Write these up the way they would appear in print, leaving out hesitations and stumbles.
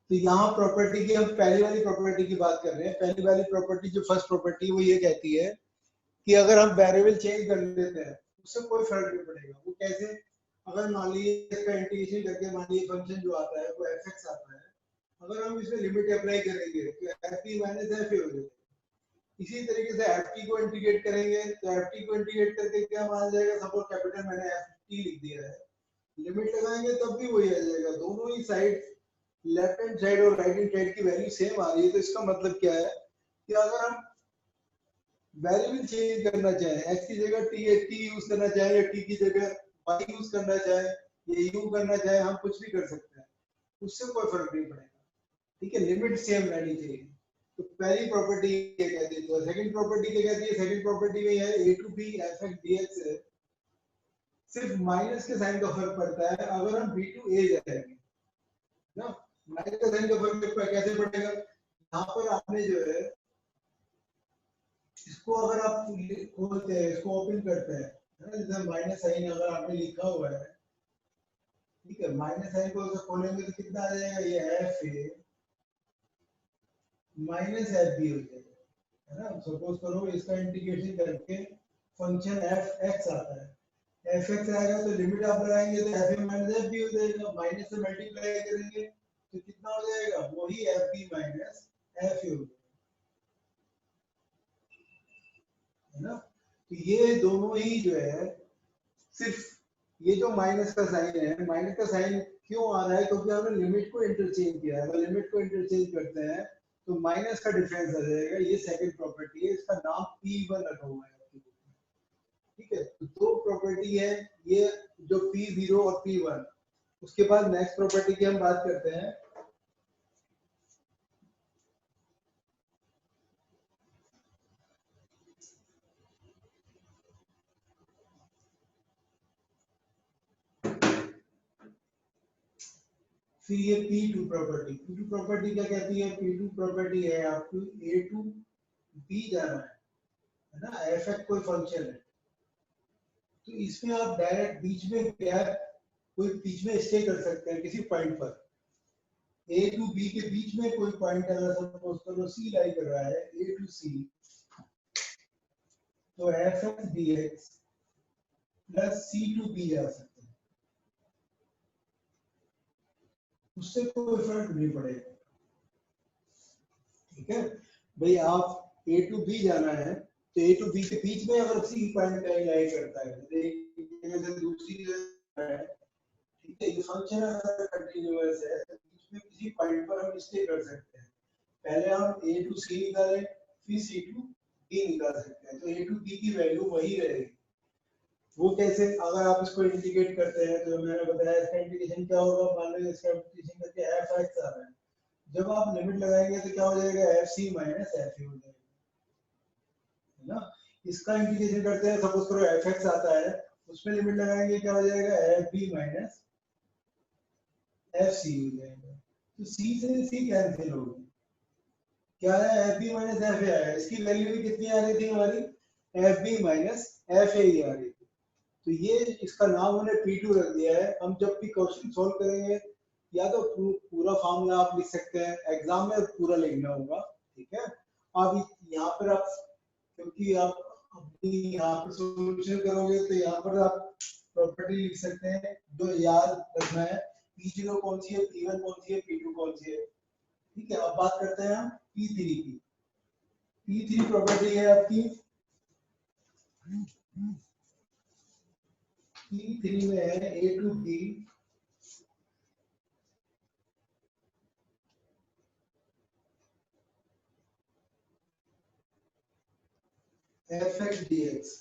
तो यहाँ प्रॉपर्टी की हम पहली वाली प्रॉपर्टी की बात कर रहे हैं। पहली वाली प्रॉपर्टी जो फर्स्ट प्रॉपर्टी वो ये कहती है कि अगर हम वेरिएबल चेंज कर लेते हैं उससे कोई फर्क नहीं पड़ेगा। वो कैसे? अगर मान लीजिए इसका इंटीग्रेशन करके मान लीजिए फंक्शन जो आता है वो fx आता है, अगर हम इसमें लिमिट अप्लाई करेंगे तो ft माइनस एफ हो जाएगा। इसी तरीके से ft को इंटीग्रेट करेंगे तो ft को इंटीग्रेट करके क्या मान जाएगा? सपोज कैपिटल मैंने ft लिख दिया है, लिमिट लगाएंगे तब भी वही आ जाएगा। दोनों ही साइड, लेफ्ट हैंड साइड और राइट हैंड साइड की वैल्यू सेम आ रही है। तो इसका मतलब क्या है कि अगर हम वेरिएबल चेंज करना चाहें, x की जगह t यूज करना चाहें या t की जगह y यूज करना चाहें या u करना चाहें, हम कुछ भी कर सकते हैं, उससे कोई फर्क नहीं पड़ेगा। ठीक है, लिमिट सेम रहनी चाहिए। तो पहली प्रॉपर्टी ये कहती है। तो सेकंड प्रॉपर्टी क्या कहती है? सेकंड प्रॉपर्टी में है a to b fx dx है, सिर्फ माइनस के साइन का फर्क पड़ता है अगर हम b to a जाएंगे ना। माइनस का साइन का फर्क कैसे पड़ेगा? यहाँ पर आपने जो है इसको अगर आप खोलते हैं, इसको ओपन करते हैं, जैसे माइनस साइन अगर आपने लिखा हुआ है, ठीक है, माइनस साइन को अगर खोलेंगे तो कितना आ जाएगा? ये F A minus F B हो जाएगा, है ना। सपोज करो इसका इंटीग्रेशन करके फंक्शन एफ एक्स आता है, एफ एक्स आएगा तो लिमिट आप लगाएंगे तो F A minus F B हो जाएगा। माइनस से मल्टीप्लाई करेंगे तो कितना हो जाएगा? वही F B minus F A हो जाएगा, है ना। तो ये दोनों ही जो है, सिर्फ ये जो माइनस का साइन है, माइनस का साइन क्यों आ रहा है? क्योंकि हमने लिमिट को इंटरचेंज किया है। अगर लिमिट को इंटरचेंज करते हैं तो माइनस का डिफरेंस आ जाएगा। ये सेकंड प्रॉपर्टी है, इसका नाम P1 रखा हुआ है आपकी बुक में। ठीक है, तो दो प्रॉपर्टी है ये, जो P0 और P1। उसके बाद नेक्स्ट प्रॉपर्टी की हम बात करते हैं। फिर ये P2 प्रॉपर्टी। P2 प्रॉपर्टी क्या कहती है? P2 प्रॉपर्टी है आपको A to B जाना है ना। f कोई फंक्शन है तो इसमें आप डायरेक्ट बीच में क्या, कोई बीच में स्टे कर सकते हैं किसी पॉइंट पर। A to B के बीच में कोई पॉइंट अगर सपोज करो C लाई कर रहा है A to C, तो fx dx plus C to B जा सकते हैं, उससे कोई फर्क नहीं पड़ेगा। ठीक है भाई, आप A to B जाना है तो A to B के बीच में अगर C पॉइंट कहीं लाई करता है, जैसे से दूसरी जगह है, ठीक है, ये फंक्शन अगर कंटीन्यूअस है तो बीच में किसी पॉइंट पर हम स्टे कर सकते हैं। पहले हम A to C निकालें, फिर C to B निकाल सकते हैं, तो A to B की वैल्यू वही रहेगी। वो कैसे? अगर आप इसको इंटीग्रेट करते हैं तो मैंने बताया इसका इंटीग्रेशन क्या होगा। मान लो इसका इंटीग्रेशन करके fx आ रहा है, जब आप लिमिट लगाएंगे तो क्या हो जाएगा? fc माइनस fa हो जाएगा, है ना। इसका इंटीग्रेशन करते हैं, सपोज करो fx आता है, उसमें लिमिट लगाएंगे क्या हो जाएगा? fb माइनस fc हो जाएगा। तो c से c कैंसिल होगी, क्या है? fb माइनस fa आया। इसकी वैल्यू भी कितनी आ रही थी हमारी? fb माइनस fa ही आ रही थी। तो ये इसका नाम हमने P2 रख दिया है। हम जब भी क्वेश्चन सॉल्व करेंगे या तो पूरा फॉर्मूला आप लिख सकते हैं, एग्जाम में पूरा लिखना होगा, ठीक है। अब यहाँ पर आप, क्योंकि आप अपनी यहाँ पर सॉल्यूशन करोगे तो यहाँ पर आप प्रॉपर्टी लिख सकते हैं। जो याद रखना है, P0 कौन सी है, P1 कौन सी है, P2 कौन सी है। ठीक है, अब बात करते हैं हम P3 की। P3 प्रॉपर्टी है आपकी, P3 में है A to B fx dx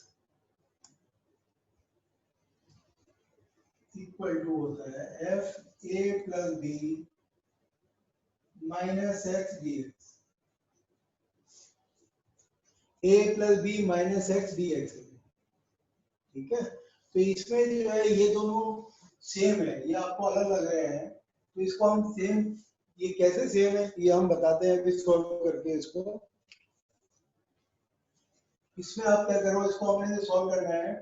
equal to होता है f a plus b minus x dx। a plus b minus x dx, ठीक है। तो इसमें जो है ये दोनों सेम है, ये आपको अलग लग रहे हैं, तो इसको हम सेम, ये कैसे सेम है ये हम बताते हैं फिर सॉल्व करके इसको। इसमें आप क्या करो, इसको हमने सॉल्व करना है,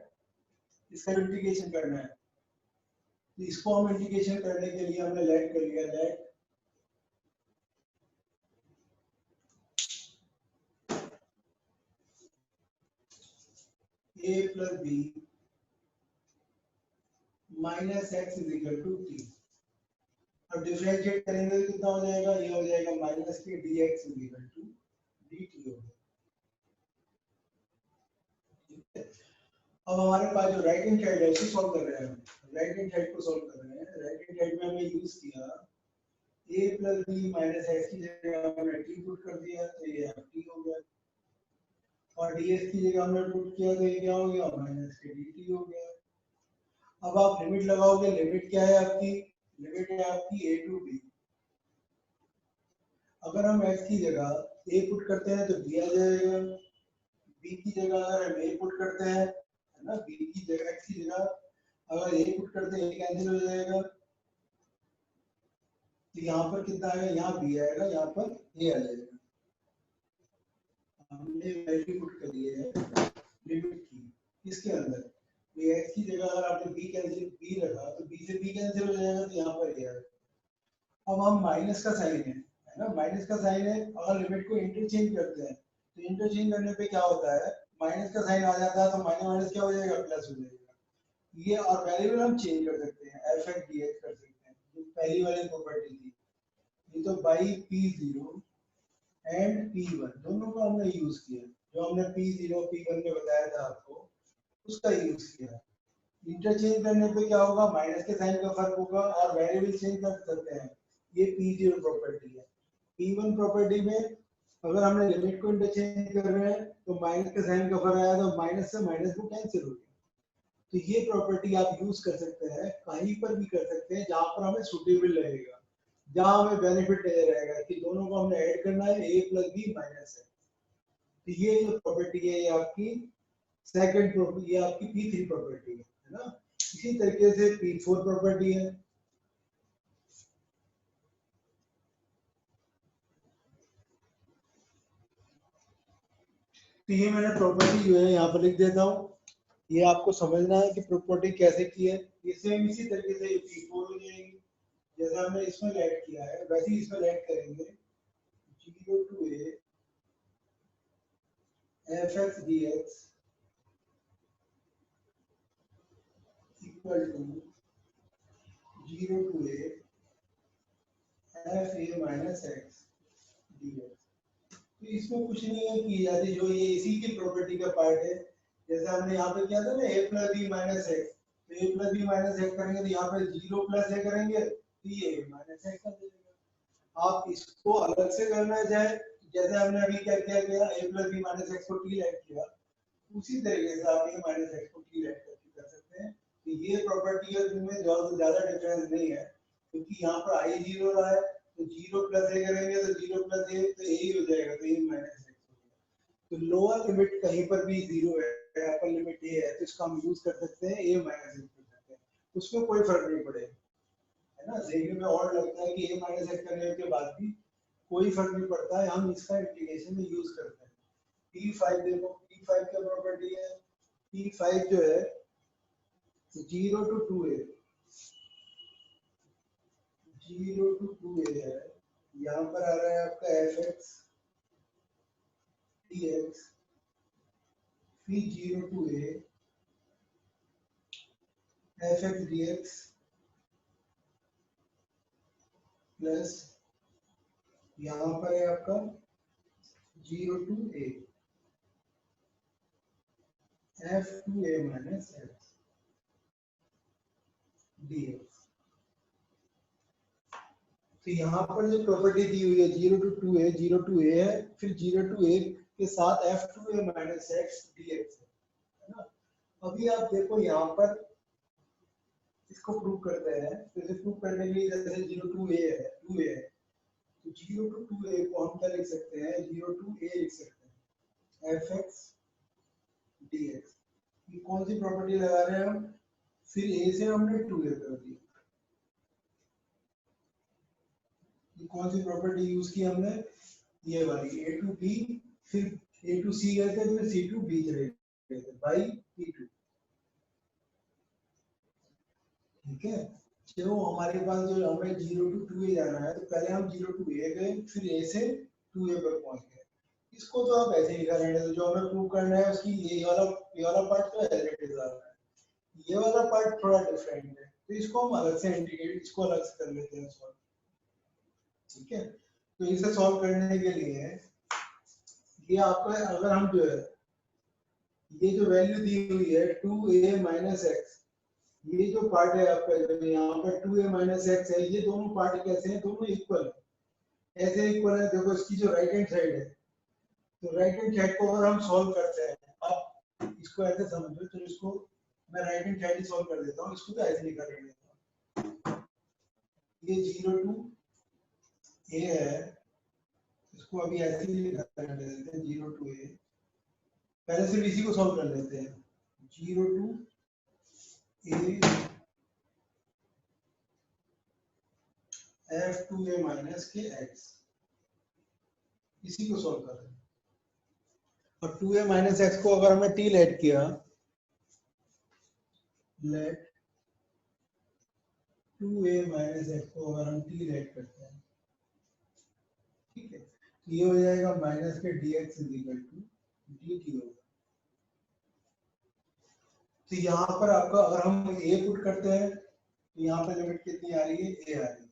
इसका इंटीग्रेशन करना है। तो इसको हम इंटीग्रेशन करने के लिए हमने लेट कर लिया, let a plus b minus X is equal to T. अब डिफरेंशिएट करेंगे तो कितना हो जाएगा, ये हो जाएगा माइनस के D X is equal to D T हो गया। अब हमारे पास जो राइट हैंड साइड है उसको सॉल्व कर रहे हैं हम, राइट हैंड साइड को सॉल्व कर रहे हैं। राइट हैंड साइड में हमने यूज किया a plus B minus X की जगह हमने टी पुट कर दिया तो ये एफ टी हो गया, और ds की जगह हमने पुट किया तो ये क्या हो गया, माइनस के dt हो गया। अब आप लिमिट लगाओगे, लिमिट क्या है आपकी, लिमिट है आपकी a टू b। अगर हम x की जगह a पुट करते हैं तो b आ जाएगा, b की जगह अगर हम a पुट करते हैं, है ना, b की जगह x की जगह अगर a पुट करते हैं a कैंसिल हो जाएगा, तो यहाँ पर कितना आएगा, यहाँ b आएगा, यहाँ पर a आ जाएगा। हमने वैल्यू पुट करी है लिमिट की इसके अंदर, ये x की जगह अगर आपने b कैंसिल b रखा तो b से b कैंसिल हो जाएगा, तो यहाँ पर a आएगा। अब हम माइनस का साइन है ना, माइनस का साइन है, अगर लिमिट को इंटरचेंज करते हैं तो इंटरचेंज करने पे क्या होता है, माइनस का साइन आ जाता है तो माइनस माइनस क्या हो जाएगा, प्लस हो जाएगा। ये और वेरिएबल हम चेंज कर सकते हैं, एफ एक्स डी एक्स कर सकते हैं, जो पहली वाली प्रॉपर्टी थी। ये तो बाई p0 एंड p1 दोनों का हमने यूज किया, जो हमने p0 p1 में बताया था आपको उसका यूज किया। इंटरचेंज करने पे क्या होगा, माइनस के साइन का फर्क होगा और वेरिएबल चेंज कर सकते हैं, ये p0 प्रॉपर्टी है। p1 प्रॉपर्टी में अगर हमने लिमिट को इंटरचेंज कर रहे हैं तो माइनस के साइन का फर्क आया तो माइनस से माइनस को कैंसिल हो गया। तो ये प्रॉपर्टी आप यूज कर सकते हैं, कहीं पर भी कर सकते हैं जहां पर हमें सुटेबल रहेगा, जहां हमें बेनिफिट रहेगा कि दोनों को हमने ऐड करना है, a प्लस बी माइनस है। तो ये जो प्रॉपर्टी है ये आपकी सेकंड प्रॉपर्टी, ये आपकी p3 प्रॉपर्टी है ना। इसी तरीके से p4 प्रॉपर्टी है, तो ये मैंने प्रॉपर्टी जो है यहाँ पर लिख देता हूँ, ये आपको समझना है कि प्रॉपर्टी कैसे की है। ये सेम इसी तरीके से p4 हो जाएगी, जैसा हमने इसमें ऐड किया है वैसे ही इसमें ऐड करेंगे, 0 to a F X D X equal to 0 to a F A minus X D X. तो इसमें कुछ नहीं है की जाती, जो ये इसी की प्रॉपर्टी का पार्ट है। जैसे हमने यहाँ पे किया था ना a plus B minus X, तो a plus B minus X करेंगे तो यहाँ पे 0 प्लस a करेंगे तो ये माइनस एक्स आ जाएगा। आप इसको अलग से करना चाहे, जैसे हमने अभी क्या किया गया, a plus B minus X को t ऐड किया, उसी तरीके से आप ये माइनस एक्स को t ऐड करके कर सकते हैं। तो ये प्रॉपर्टी है जिनमें ज्यादा डिफरेंस नहीं है, क्योंकि यहाँ पर i 0 रहा है तो 0 प्लस a करेंगे तो 0 प्लस a तो a ही हो जाएगा, तो a माइनस एक्स हो गया। तो लोअर लिमिट कहीं पर भी 0 है, अपर लिमिट a है, तो इसका हम यूज कर सकते हैं, a माइनस एक्स कर सकते हैं, उसमें कोई फर्क नहीं पड़ेगा, है ना। देखने में और लगता है कि a माइनस एक्स करने के बाद भी कोई फर्क नहीं पड़ता है, हम इसका इंटीग्रेशन में यूज करते हैं। p5 देखो, p5 क्या प्रॉपर्टी है, p5 जो है 0 टू 2a, 0 टू 2a है, यहाँ पर आ रहा है आपका एफ एक्स डी एक्स, फिर 0 to a F X D X plus यहाँ पर है आपका 0 to a F to a minus X D X. तो यहाँ पर जो प्रॉपर्टी दी हुई है 0 टू 2a, 0 टू a है, फिर 0 टू a के साथ f2a माइनस x dx है ना। अभी आप देखो यहाँ पर इसको प्रूव करते हैं, तो इसे प्रूव करने के लिए जैसे 0 टू a है, 2a है, तो 0 टू 2a को हम क्या लिख सकते हैं, 0 टू a लिख सकते हैं, fx dx। ये कौन सी प्रॉपर्टी लगा रहे हैं हम, फिर a से हमने 2a कर दिया, ये कौन सी प्रॉपर्टी यूज की हमने, ये वाली a टू b, फिर a टू c गए थे, फिर c टू b चले गए थे बाई p2, ठीक है। जो हमारे पास जो हमें 0 टू 2a जाना है, तो पहले हम 0 टू a गए, फिर a से 2a पर पहुंच गए। इसको तो आप ऐसे ही लिखा रहने दो, जो हमें प्रूव करना है उसकी ये वाला पार्ट तो एज इट इज आ रहा है, ये वाला पार्ट थोड़ा डिफरेंट है, तो इसको हम अलग से इंटीग्रेट, इसको अलग से कर लेते हैं सॉल्व। ठीक है, तो इसे सॉल्व करने के लिए ये आपका, अगर हम जो है ये जो वैल्यू दी हुई है 2a माइनस एक्स, ये जो पार्ट है आपका जो यहाँ पर 2a माइनस एक्स है, ये दोनों पार्ट कैसे हैं, दोनों इक्वल है, ऐसे इक्वल है। देखो इसकी जो राइट हैंड साइड है, तो राइट हैंड साइड को अगर हम सॉल्व करते हैं, आप इसको ऐसे समझो, तो इसको मैं राइट हैंड साइड ही सॉल्व कर देता हूँ, इसको तो ऐसे निकाल देता हूँ, ये 0 to a है, इसको अभी ऐसे ही निकाल देते हैं 0 to a, पहले सिर्फ इसी को सॉल्व कर लेते हैं, 0 to a f2a माइनस के x, इसी को सॉल्व कर रहे हैं। और 2a माइनस एक्स को अगर हमने t लेट किया, लेट 2a माइनस एक्स को अगर हम t लेट करते हैं, ठीक है, तो ये हो जाएगा माइनस के dx is equal to dt होगा। तो यहाँ पर आपका अगर हम a पुट करते हैं, तो यहाँ पर लिमिट कितनी आ रही है, a आ रही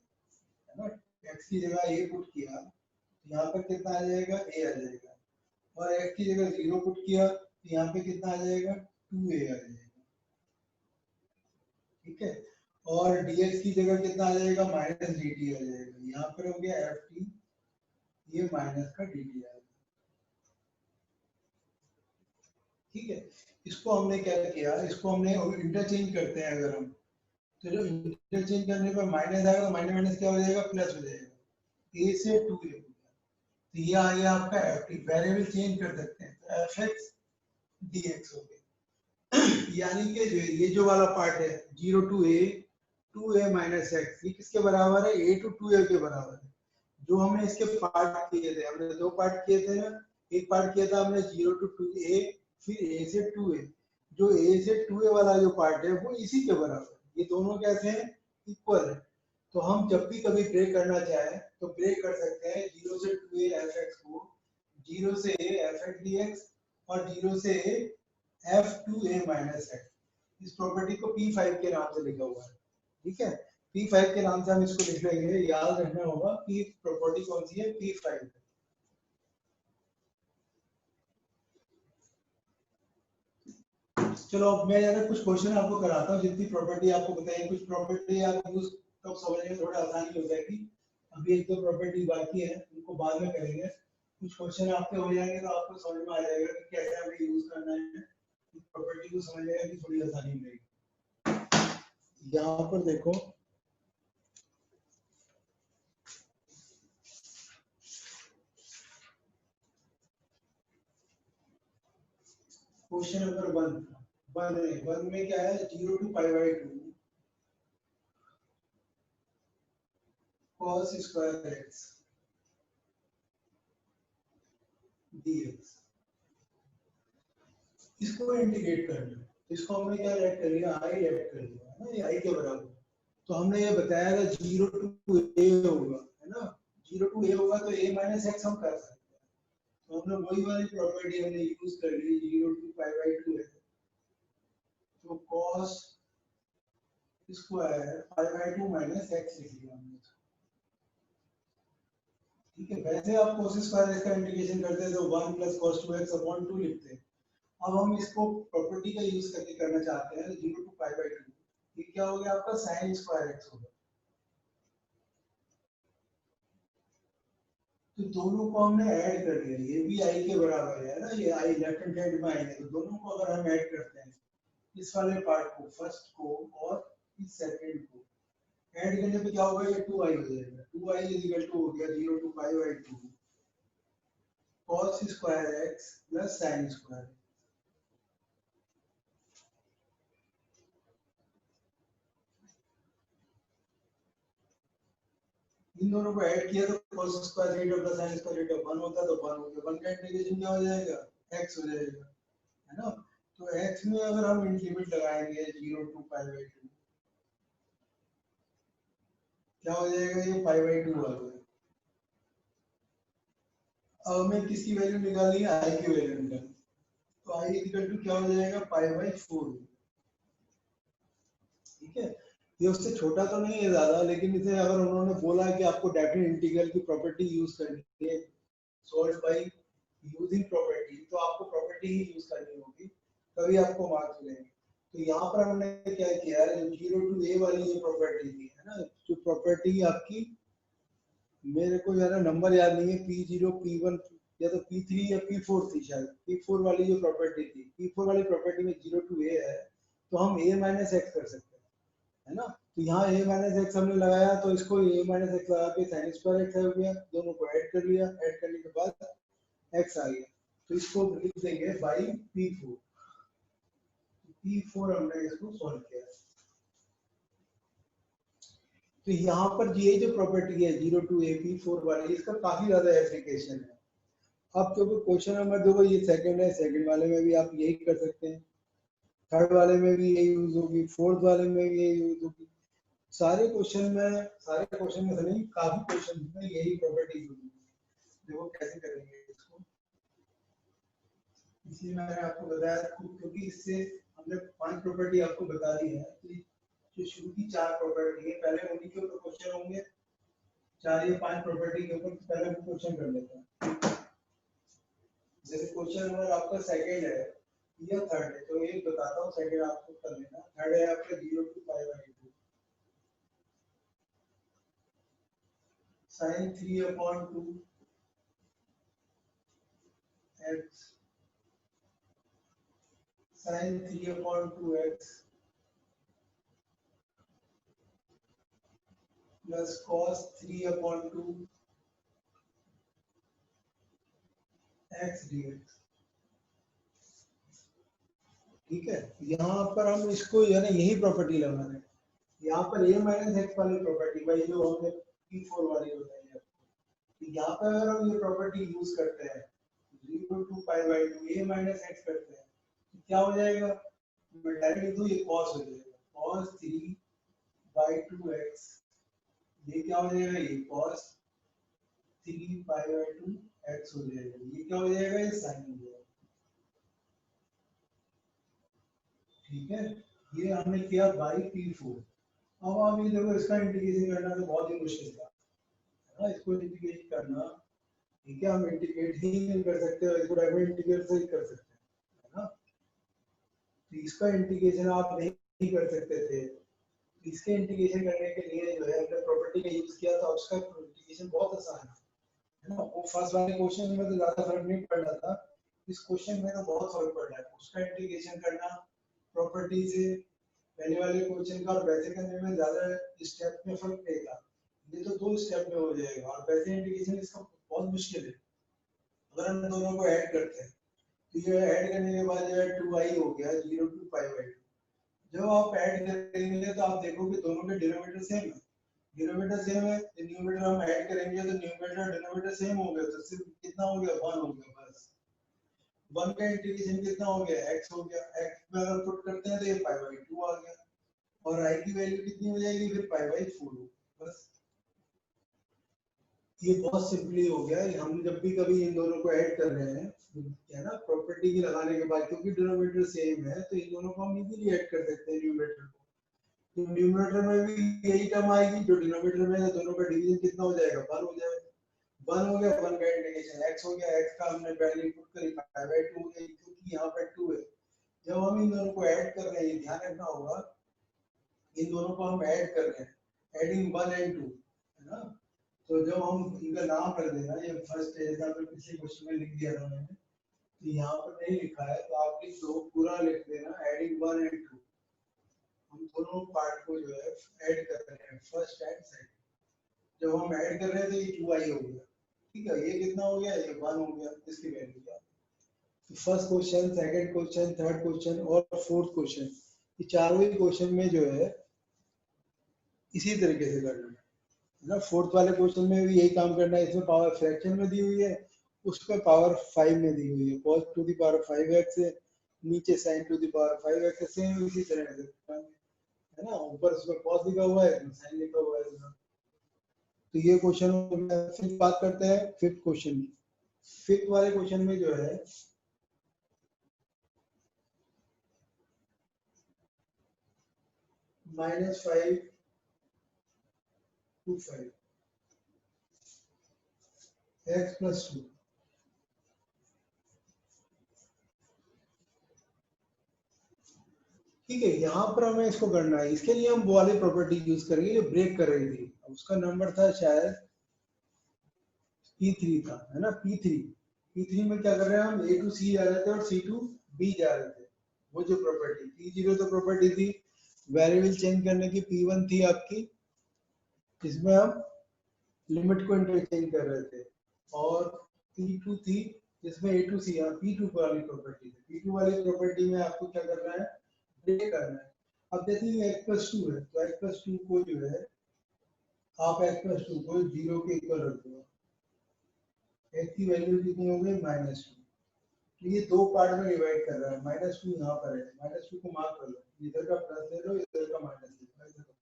है ना, x की जगह a पुट किया, तो यहाँ पर कितना आ जाएगा, a आ जाएगा, और x की जगह 0 पुट किया, तो यहाँ पे कितना आ जाएगा, 2a आ जाएगा। ठीक है, और dx की जगह कितना आ जाएगा, माइनस dt आ जाएगा, यहाँ पर हो गया ft, ये माइनस का dt आ जाएगा। ठीक है, इसको हमने क्या किया, इसको हमने इंटरचेंज करते हैं अगर हम, तो जो इंटरचेंज करने पर माइनस आएगा, तो माइनस माइनस क्या हो जाएगा, प्लस हो जाएगा, a से 2a हो गया, तो ये आ गया आपका ft, वेरिएबल चेंज कर सकते हैं, तो fx dx हो गया। यानी कि ये जो वाला पार्ट है 0 to a 2a minus x, ये किसके बराबर है, a to 2a के बराबर है। जो हमने इसके पार्ट किए थे, हमने दो पार्ट किए थे ना, एक पार्ट किया था हमने 0 to 2a, फिर a से 2a, जो a से 2a वाला जो पार्ट है वो इसी के बराबर है, ये दोनों कैसे हैं, इक्वल है। तो हम जब भी कभी ब्रेक करना चाहें तो ब्रेक कर सकते हैं 0 से 2a fx को 0 से fx dx और 0 से f2a माइनस एक्स, इस प्रॉपर्टी को P5 के नाम से लिखा हुआ है। ठीक है, P5 के नाम से हम इसको लिख लेंगे, याद रखना होगा कि प्रॉपर्टी कौन सी है, P5। चलो अब मैं जरा कुछ क्वेश्चन आपको कराता हूँ, जितनी प्रॉपर्टी आपको बताइए, कुछ प्रॉपर्टी आप यूज कब समझने में थोड़ा आसानी हो जाएगी। अभी एक दो प्रॉपर्टी बाकी है, उनको बाद में करेंगे, कुछ क्वेश्चन आपके हो जाएंगे तो आपको समझ में आ जाएगा कि कैसे हमें यूज करना है, प्रॉपर्टी को समझने की थोड़ी आसानी मिलेगी। यहाँ पर देखो, क्वेश्चन नंबर 1 में क्या है, 0 to π/2 cos square x dx, इसको इंटीग्रेट करना है, इसको हमने क्या ऐड कर लिया, i ऐड कर लिया है ना, ये i के बराबर। तो हमने ये बताया था 0 to a होगा, है ना, 0 to a होगा तो a माइनस एक्स हम कर सकते हैं, तो हमने वही वाली प्रॉपर्टी हमने यूज कर ली, 0 to π/2 है, तो cos स्क्वायर π/2 माइनस एक्स लिख लिया हमने। ठीक है, वैसे आप cos स्क्वायर इसका इंटीग्रेशन करते हैं तो 1 प्लस cos 2x अपॉन 2 लिखते हैं। अब हम इसको प्रॉपर्टी का यूज करके करना चाहते हैं 0 to π/2, ये क्या हो गया आपका sin स्क्वायर x होगा। तो दोनों को हमने ऐड कर लिया, ये भी i के बराबर है ना, ये i लेफ्ट हैंड साइड में आएगा, तो दोनों को अगर हम ऐड करते हैं, इस वाले पार्ट को, फर्स्ट को और इस सेकंड को ऐड करने पे क्या होगा, ये 2i हो जाएगा, 2i इज इक्वल टू हो गया 0 to π/2 cos square x plus sin square. इन दोनों को ऐड किया तो cos square theta plus sin square theta 1 होता, तो 1 हो गया, 1 का इंटीग्रेशन क्या हो जाएगा, x हो जाएगा, है ना। तो x में अगर हम लिमिट लगाएंगे 0 to π/2, क्या हो जाएगा, ये π/2 आ गया, अब हमें किसकी वैल्यू निकालनी है, आई की वैल्यू निकालनी। तो आई इक्वल टू क्या हो जाएगा, पाई बाई 4। ठीक है, ये उससे छोटा तो नहीं है ज्यादा, लेकिन इसे अगर उन्होंने बोला कि आपको डेफिनेट इंटीग्रल की प्रॉपर्टी यूज करनी है सॉल्व बाय यूजिंग प्रॉपर्टी, तो आपको प्रॉपर्टी ही यूज करनी होगी, तभी आपको मार्क्स मिलेंगे। तो यहाँ पर हमने क्या किया है, जो 0 टू a वाली ये प्रॉपर्टी थी है ना, जो प्रॉपर्टी आपकी, मेरे को ज्यादा नंबर याद नहीं है, P0 P1 या तो P3 या P4 थी शायद, P4 वाली जो प्रॉपर्टी थी, P4 वाली प्रॉपर्टी में 0 टू a है, तो हम a माइनस एक्स कर सकते हैं, है ना। तो यहाँ a माइनस एक्स हमने लगाया, तो इसको a माइनस एक्स लगा के साइन स्क्वायर एक्स हो गया, दोनों को ऐड कर लिया, ऐड करने के बाद एक्स आ गया, तो इसको लिख देंगे बाई P4। P4 हमने इसको सॉल्व किया। तो यहाँ पर ये जो प्रॉपर्टी है 0 टू a P4 वाली, इसका काफी ज्यादा एप्लीकेशन है। अब क्योंकि क्वेश्चन नंबर 2 ये सेकंड है, सेकंड वाले में भी आप यही कर सकते हैं, थर्ड वाले में भी यही यूज होगी, फोर्थ वाले में भी यही यूज होगी, सारे क्वेश्चन में से नहीं, काफी क्वेश्चन में यही प्रॉपर्टी यूज होगी। देखो कैसे करेंगे इसको, इसलिए मैंने आपको बताया, क्योंकि इससे हमने 5 प्रॉपर्टी आपको बता दी है, तो जो शुरू की 4 प्रॉपर्टी है, पहले उन्हीं के ऊपर क्वेश्चन होंगे, 4 या 5 प्रॉपर्टी के ऊपर पहले क्वेश्चन कर लेते हैं। जैसे क्वेश्चन नंबर आपका सेकंड है या थर्ड है, तो एक बताता हूँ, सेकंड आपको कर लेना। थर्ड है आपका 0 to pi by 2 sin 3/2 x sin 3/2 x plus cos 3/2 x dx। ठीक है, यहाँ पर हम इसको यानी यही प्रॉपर्टी लगा रहे हैं, यहाँ पर a माइनस एक्स वाली प्रॉपर्टी भाई जो हमने P4 वाली बताई है, तो यहाँ पर अगर हम ये प्रॉपर्टी यूज करते हैं 0 to pi by 2 a minus X करते हैं, तो क्या हो जाएगा, मैं डायरेक्ट लिख दूं, ये cos हो जाएगा, cos 3/2 x, ये क्या हो जाएगा, ये cos 3/2 x हो जाएगा, ये क्या हो जाएगा, ये sin हो जाएगा। ठीक है, ये हमने किया बाई P4। अब आप ये देखो, इसका इंटीग्रेशन करना तो बहुत ही मुश्किल था, है ना, इसको इंटीग्रेट करना, ठीक है, हम इंटीग्रेट ही नहीं कर सकते, इसको डायरेक्ट इंटीग्रेट से ही कर सकते हैं, है ना। तो इसका इंटीग्रेशन आप नहीं कर सकते थे, तो इसके इंटीग्रेशन करने के लिए जो है हमने प्रॉपर्टी का यूज किया था, उसका इंटीग्रेशन बहुत आसान है ना। वो फर्स्ट वाले क्वेश्चन में तो ज्यादा फर्क नहीं पड़ रहा था, इस क्वेश्चन में तो बहुत फर्क पड़ रहा है, उसका इंटीग्रेशन करना प्रॉपर्टी से पहले वाले क्वेश्चन का और वैसे करने में ज्यादा स्टेप में फर्क नहीं था, ये तो 2 स्टेप में हो जाएगा, और वैसे इंटीग्रेशन इसका बहुत मुश्किल है। अगर हम दोनों को ऐड करते हैं, तो ये ऐड करने के बाद जो है 2i हो गया 0 टू पाई बाई 2। जब आप ऐड करेंगे तो आप देखोगे दोनों के डिनोमिनेटर सेम है, डिनोमिनेटर सेम है, तो न्यूमरेटर हम ऐड करेंगे तो न्यूमरेटर डिनोमिनेटर सेम हो गया, तो सिर्फ कितना हो गया, 1 हो गया बस। 1 का इंटीग्रेशन कितना हो गया, x हो गया, x में अगर पुट करते हैं तो ये पाई बाई 2 आ गया, और i की वैल्यू कितनी हो जाएगी, फिर पाई बाई 4 बस। ये बहुत सिंपली हो गया, हम जब भी कभी इन दोनों को ऐड कर रहे हैं, है ना, प्रॉपर्टी की लगाने के बाद, क्योंकि डिनोमिनेटर सेम है, तो इन दोनों को हम इजीली ऐड कर सकते हैं न्यूमरेटर को। तो न्यूमरेटर में भी यही टर्म आएगी, जो डिनोमिनेटर में है, दोनों का डिवीजन कितना हो जाएगा, 1 हो जाएगा, 1 हो गया, 1 का इंटीग्रेशन x हो गया, x का हमने पहले पुट करी, पाई बाई 2 हो गया, क्योंकि यहाँ पर 2 है। जब हम इन दोनों को ऐड कर रहे हैं, ध्यान रखना होगा, इन दोनों को हम ऐड कर रहे हैं, एडिंग 1 एंड 2, है ना। तो जब हम इनका नाम रख देना, ये फर्स्ट है, जैसा आपने पिछले क्वेश्चन में लिख दिया था मैंने, तो यहाँ पर नहीं लिखा है, तो आप लिख दो, पूरा लिख देना, एडिंग 1 एंड 2। हम दोनों पार्ट को जो है ऐड कर रहे हैं, फर्स्ट एंड सेकंड। जब हम ऐड कर रहे हैं तो ये 2i हो गया, ठीक है, ये कितना हो गया, ये 1 हो गया, इसकी वैल्यू क्या। तो first question, second question, third question और फोर्थ क्वेश्चन, ये चारों ही क्वेश्चन में जो है इसी तरीके से करना है ना। फोर्थ वाले क्वेश्चन में भी यही काम करना है, इसमें पावर फ्रैक्शन में दी हुई है, उस पर पावर 5 में दी हुई है, cos to the power 5x है, नीचे sin to the power 5x है, सेम इसी तरह से है ना, ऊपर उसमें cos लिखा हुआ है, sin लिखा हुआ है। तो ये क्वेश्चन फिर बात करते हैं फिफ्थ क्वेश्चन की। फिफ्थ वाले क्वेश्चन में जो है -5 to 5 x + 2। ठीक है, यहाँ पर हमें इसको करना है। इसके लिए हम वो वाली प्रॉपर्टी यूज करेंगे जो ब्रेक कर रही थी। उसका नंबर था शायद P3 था, है ना, P3 में क्या कर रहे हैं हम, A to C जा रहे थे और C to B जा रहे थे। वो जो प्रॉपर्टी P0 तो प्रॉपर्टी थी वेरिएबल चेंज करने की, P1 थी आपकी, इसमें हम लिमिट को इंटरचेंज कर रहे थे, और P2 थी जिसमें A to C, P2 वाली प्रॉपर्टी थी। P2 वाली प्रॉपर्टी में आपको क्या करना है, ब्रेक करना है। अब जैसे ये x + 2 है, तो x + 2 को जो है आप x + 2 को 0 के इक्वल रख दो। x की वैल्यू कितनी हो गई, -2। तो ये दो पार्ट में डिवाइड कर रहा है, -2 यहाँ पर है, -2 को मार्क कर लो, इधर का प्लस ले लो, इधर का माइनस ले लो, ऐसे कर लो।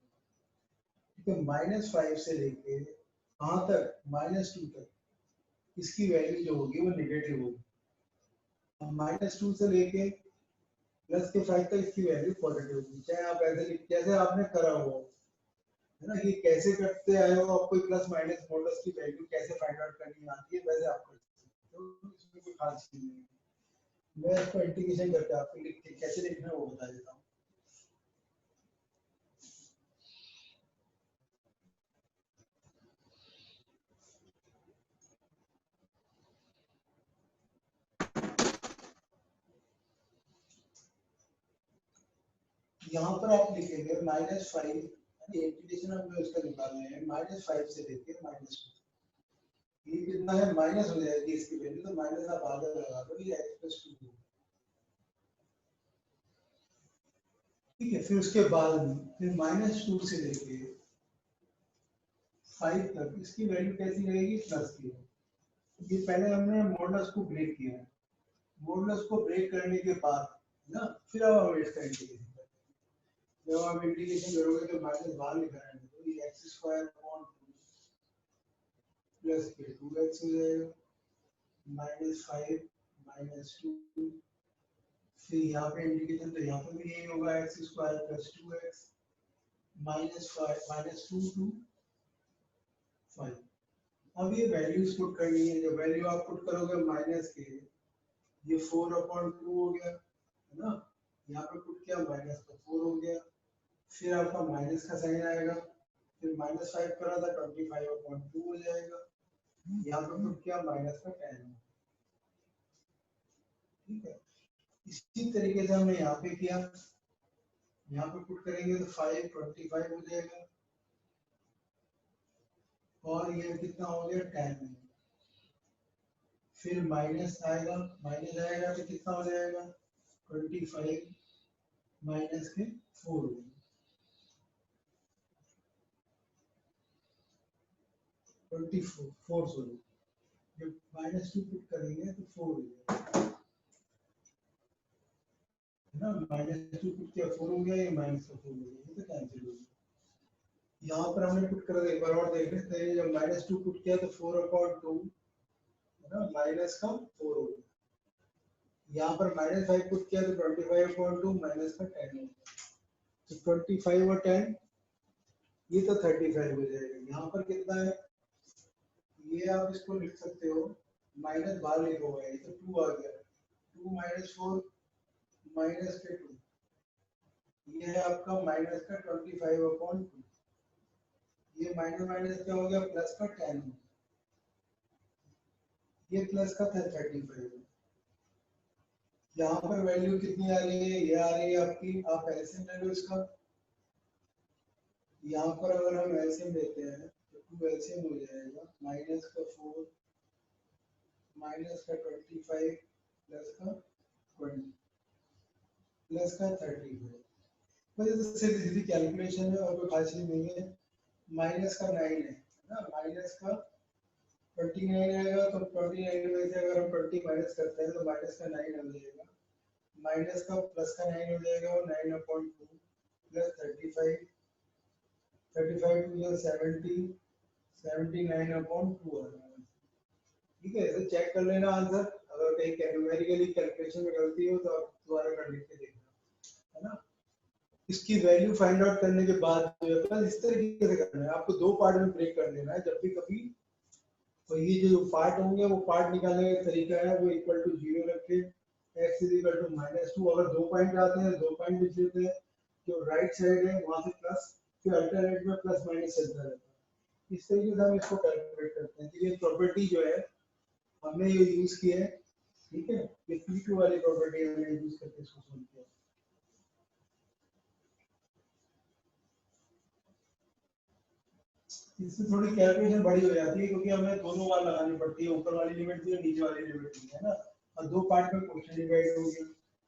ठीक है, -5 से लेके कहाँ तक, -2 तक, इसकी वैल्यू जो होगी वो नेगेटिव होगी। -2 से लेके +5 तक इसकी वैल्यू पॉजिटिव होगी। चाहे आप ऐसे जैसे आपने करा हुआ है ना, ये कैसे करते आए हो, आपको प्लस माइनस मॉडल्स की वैल्यू कैसे फाइंड आउट करनी आती है, वैसे आप कर सकते हो, तो इसमें कोई खास चीज नहीं है। मैं इसको इंटीग्रेशन करके आपको लिख के कैसे लिखना है वो बता देता हूँ। यहाँ पर आप लिखेंगे -5, इंटीग्रेशन हम उसका निकालने हैं, -5 से लेके -2, ये कितना है, माइनस हो जाएगी इसकी वैल्यू, तो माइनस आप आगे लगा दो, ये x + 2। ठीक है, फिर उसके बाद फिर -2 से लेके 5 तक इसकी वैल्यू कैसी रहेगी, प्लस की। ये पहले हमने मॉडुलस को ब्रेक किया है, मॉडुलस को ब्रेक करने के बाद ना फिर अब हम इसका इंटीग्रेशन करेंगे। जब आप इंटीग्रेशन करोगे तो माइनस बाहर निकल आएगा, तो ये x² प्लस के 2x हो जाएगा, -5 -2, फिर यहाँ पे इंटीग्रेशन तो यहाँ पे भी यही होगा, x² + 2x -5 -2 to 5। अब ये वैल्यूज पुट करनी है, जो वैल्यू आप पुट करोगे माइनस के, ये 4/2 हो गया, है ना, यहाँ पे पुट किया -4 हो गया, फिर आपका माइनस का साइन आएगा, फिर -5 करा था 25/2 हो जाएगा, यहाँ पे पुट किया -10। ठीक है, इसी तरीके से हमने यहाँ पे किया, यहाँ पे पुट करेंगे तो 5 25 हो जाएगा, और ये कितना हो गया 10। फिर माइनस आएगा, तो कितना हो जाएगा 25 माइनस के 4 हो जाएगा, 24 सॉरी, जब -2 पुट करेंगे तो 4 हो जाएगा, है ना, -2 पुट किया 4 हो गया, ये -4 हो गया, ये तो कैंसिल हो गया। यहाँ पर हमने पुट कर एक बार और देख लेते हैं, जब -2 पुट किया तो 4/2, है ना, माइनस का 4 हो गया, यहाँ पर -5 पुट किया तो 25/2 माइनस का 10 हो गया, तो 25 और 10 ये तो 35 हो जाएगा। यहाँ पर कितना है, ये आप इसको लिख सकते हो, माइनस बाहर लिखोगे ये तो 2 आ गया, 2 -4 माइनस के 2, ये है आपका माइनस का 25/2, ये माइनस माइनस क्या हो गया, प्लस का 10 हो गया, ये प्लस का था 35। यहाँ पर वैल्यू कितनी आ रही है, ये आ रही है आपकी, आप एलसीएम ले लो इसका, यहाँ पर अगर हम एलसीएम लेते हैं तो 2 एलसीएम हो जाएगा, माइनस का 4 माइनस का 25 प्लस का 20 प्लस का 35। वैसे तो सीधी सीधी कैलकुलेशन है और कोई खास चीज नहीं है। माइनस का 9 है ना, माइनस का 29 आएगा, तो 29 में से अगर हम 20 माइनस करते हैं तो माइनस का 9 हो जाएगा, माइनस का प्लस का 9 हो जाएगा, और 9/2 प्लस 35 35 2 70 79/2 आ जाएगा। ठीक है, ऐसे चेक कर लेना आंसर, अगर कहीं न्यूमेरिकली कैलकुलेशन में गलती हो तो आप दोबारा कर लिख के देखना, है ना। इसकी वैल्यू फाइंड आउट करने के बाद जो है बस इस तरीके से करना है, आपको दो पार्ट में ब्रेक कर देना है। जब भी कभी तो ये जो पार्ट होंगे वो पार्ट निकालने का तरीका है वो इक्वल टू 0 रख के x इज इक्वल टू -2, अगर दो पॉइंट आते हैं दो पॉइंट लिख लेते हैं, जो राइट साइड है वहां से प्लस, फिर अल्टरनेट में प्लस माइनस चलता रहता है। इस तरीके से हम इसको कैलकुलेट करते हैं। तो ये प्रॉपर्टी जो है हमने ये यूज की है, ठीक है, ये P2 वाली प्रॉपर्टी हमने यूज करके इसको सोल्व किया। इससे थोड़ी कैलकुलेशन बड़ी हो जाती है क्योंकि हमें दोनों बार लगानी पड़ती है, ऊपर वाली लिमिट भी और नीचे वाली लिमिट भी, है ना। और दो पार्ट में क्वेश्चन डिवाइड हो गया,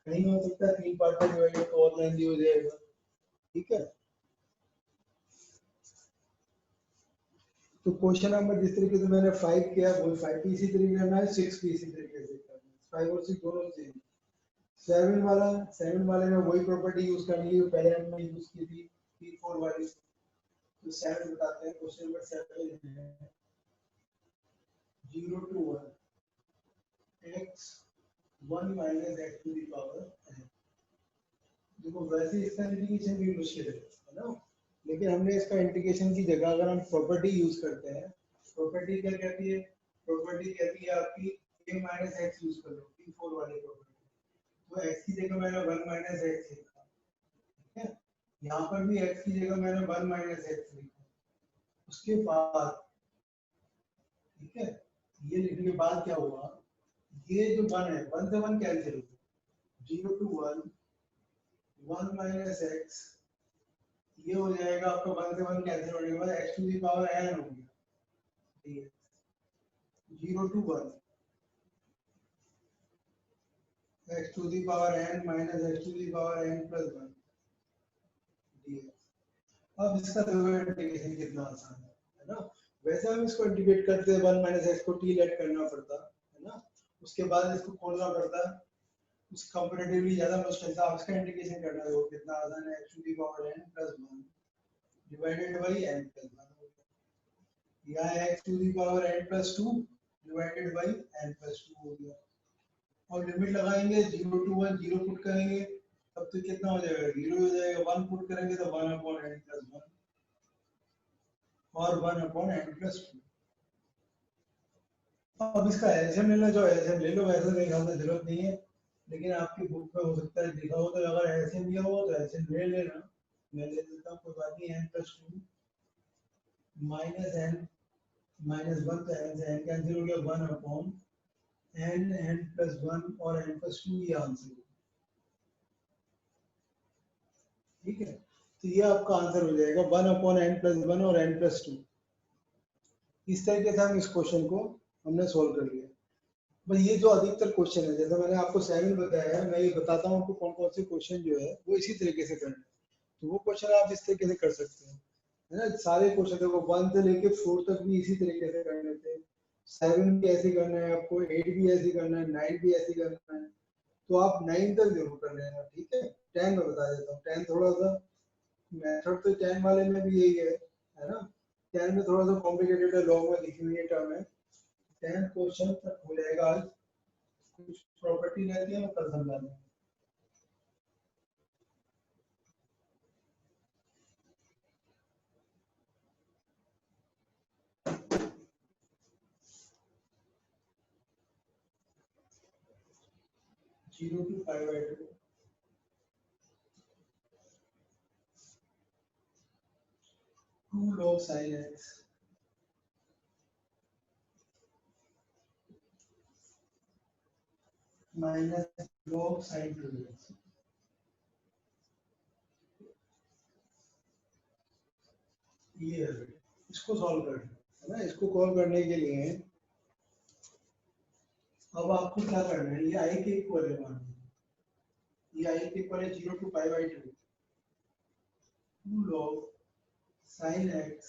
कहीं हो सकता है तीन पार्ट में डिवाइड हो तो और लेंथी हो जाएगा, ठीक है। तो क्वेश्चन नंबर जिस तरीके से मैंने 5 किया वो 5 भी इसी तरीके करना है, 6 भी इसी तरीके से करना है, 5 और 6 दोनों सेम। 7 वाले में वही प्रॉपर्टी यूज करनी है पहले हमने यूज की थी P4 वाली। तो 7 बताते हैं, क्वेश्चन नंबर 7 है 0 to 1 x 1 minus x to the power n। देखो वैसे इसका इंटीग्रेशन भी मुश्किल है ना, लेकिन हमने इसका इंटीग्रेशन की जगह अगर हम प्रॉपर्टी यूज करते हैं, प्रॉपर्टी क्या कहती है, प्रॉपर्टी कहती है आपकी a minus x यूज कर लो, P4 वाली प्रॉपर्टी। तो x की जगह मैंने 1 minus x लिखा, ठीक है, यहाँ पर भी x की जगह मैंने 1 minus x लिखा। उसके बाद ठीक है, ये लिखने के बाद क्या हुआ, ये जो 1 है 1 से 1 कैंसिल हो, 0 to 1 1 minus x, ये हो जाएगा आपका 1 से 1 कैंसिल होने के बाद x to the power n हो गया, ठीक है, 0 to 1 x to the power n minus x to the power n plus 1 dx। अब इसका इंटीग्रेशन कितना आसान है ना। वैसे हम इसको इंटीग्रेट करते हैं 1 minus x को t लेट करना पड़ता है ना, उसके बाद इसको खोलना पड़ता, उस कंपैरेटिवली ज्यादा मुश्किल था। इसका इंटीग्रेशन करना है वो कितना आसान है, x to the power n plus 1 divided by n plus 1, या x to the power n plus 2 divided by n plus 2 हो गया। और लिमिट लगाएंगे 0 to 1 0 पुट करेंगे तब तो कितना हो जाएगा 0 हो जाएगा, 1 पुट करेंगे तो 1 upon n plus 1 और 1 upon n plus 2। अब इसका एलसीएम लेना जो एलसीएम ले लो, वैसे मेरे ख्याल से जरूरत नहीं है, लेकिन आपकी बुक में हो सकता है लिखा हो, तो अगर एलसीएम लिया हो तो एलसीएम ले लेना। मैं ले लेता हूँ, कोई बात नहीं, n plus 2 minus n minus 1 तो n से n कैंसिल हो गया, 1 अपॉन n n plus 1 और n plus 2 ये आंसर है, ठीक है। तो ये आपका आंसर हो जाएगा 1 अपॉन n plus 1 और n plus 2। इस तरीके से हम इस क्वेश्चन को हमने सोल्व कर लिया। बस ये जो अधिकतर क्वेश्चन है, जैसे मैंने आपको 7 बताया है, मैं ये बताता हूँ आपको कौन कौन से क्वेश्चन जो है वो इसी तरीके से करना है। तो वो क्वेश्चन आप इस तरीके से कर सकते हैं, है ना। सारे क्वेश्चन देखो 1 से लेके 4 तक भी इसी तरीके से करने थे, 7 भी ऐसे करना है आपको, 8 भी ऐसे करना है, 9 भी ऐसे करना है। तो आप 9 तक जरूर कर लेना, ठीक है। 10 में बता देता हूँ, 10 थोड़ा सा मेथड तो 10 वाले में भी यही है ना। 10 में थोड़ा सा कॉम्प्लिकेटेड है, लॉन्ग में लिखी हुई है टर्म है। 10 क्वेश्चन तक हो जाएगा आज, कुछ प्रॉपर्टी रहती है वो कल समझा देंगे। Zero to 5/2 2 log sin x minus log sin 2x, ये है। इसको सॉल्व करना है ना। इसको सॉल्व करने के लिए अब आपको क्या करना है, ये आई के इक्वल है, मान लीजिए ये आई के इक्वल है 0 to 5/2 2 log sin x,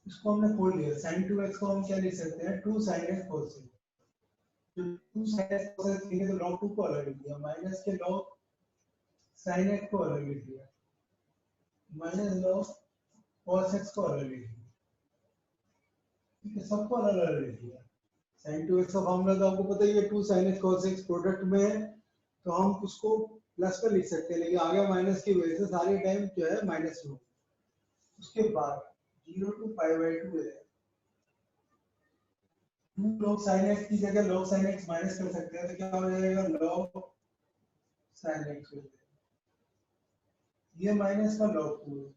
इसको हमने खोल लिया। sin 2x को हम क्या लिख सकते हैं, 2 sin x cos x। जो 2 sin x cos x लिखे तो log 2 को अलग लिख दिया, माइनस के log sin x को अलग लिख दिया, माइनस log cos x को अलग लिख दिया। सबको अलग अलग लिख लिया। sin 2x का फॉर्मूला तो आपको पता ही है 2 sin x cos x product में है, तो हम उसको प्लस में लिख सकते हैं, लेकिन आगे माइनस की वजह से सारे टाइम जो है माइनस में। उसके बाद 0 to π/2 है, 2 log sin x की जगह log sin x माइनस कर सकते हैं, तो क्या हो जाएगा log sin x हो जाएगा, ये माइनस का log 2 है।